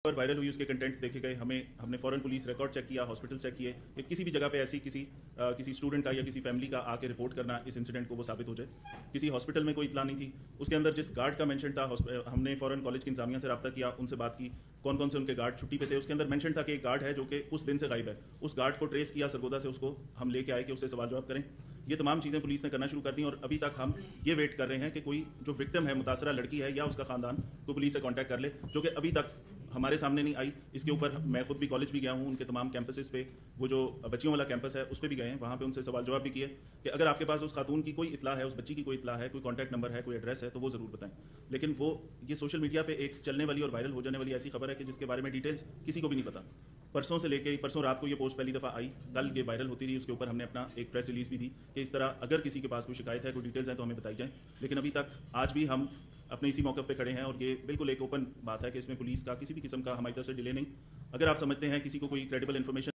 पर वायरल हुई उसके कंटेंट्स देखे गए, हमने फौरन पुलिस रिकॉर्ड चेक किया, हॉस्पिटल चेक किए कि किसी भी जगह पे ऐसी किसी स्टूडेंट का या किसी फैमिली का आके रिपोर्ट करना इस इंसिडेंट को वो साबित हो जाए। किसी हॉस्पिटल में कोई इतला नहीं थी। उसके अंदर जिस गार्ड का मेंशन था, हमने फौरन कॉलेज की इंतजामिया से रब्ता किया, उनसे बात की कौन कौन से उनके गार्ड छुट्टी पे थे। उसके अंदर मेंशन था कि एक गार्ड है जो कि उस दिन से गायब है। उस गार्ड को ट्रेस किया सरगोदा से, उसको हम लेके आए कि उससे सवाल जवाब करें। ये तमाम चीज़ें पुलिस ने करना शुरू कर दी और अभी तक हम ये वेट कर रहे हैं कि कोई जो विक्टिम है, मुतासरा लड़की है या उसका खानदान, को पुलिस से कांटेक्ट कर ले, जो कि अभी तक हमारे सामने नहीं आई। इसके ऊपर मैं खुद भी कॉलेज भी गया हूँ, उनके तमाम कैंपसेस पे, वो जो बच्चियों वाला कैंपस है उस पर भी गए हैं, वहाँ पे उनसे सवाल जवाब भी किए कि अगर आपके पास उस खातून की कोई इतला है, उस बच्ची की कोई इतला है, कोई कॉन्टैक्ट नंबर है, कोई एड्रेस है, तो वो ज़रूर बताएं। लेकिन वो ये सोशल मीडिया पे एक चलने वाली और वायरल हो जाने वाली ऐसी खबर है कि जिसके बारे में डिटेल्स किसी को भी नहीं पता। परसों से लेके परसों रात को ये पोस्ट पहली दफ़ा आई, कल ये वायरल होती रही, उसके ऊपर हमने अपना एक प्रेस रिलीज़ भी दी कि इस तरह अगर किसी के पास कोई शिकायत है, कोई डिटेल्स हैं तो हमें बताई जाए। लेकिन अभी तक आज भी हम अपने इसी मौके पे खड़े हैं और ये बिल्कुल एक ओपन बात है कि इसमें पुलिस का किसी भी किस्म का हमारी तरफ से डिले नहीं। अगर आप समझते हैं किसी को कोई क्रेडिबल इन्फॉर्मेशन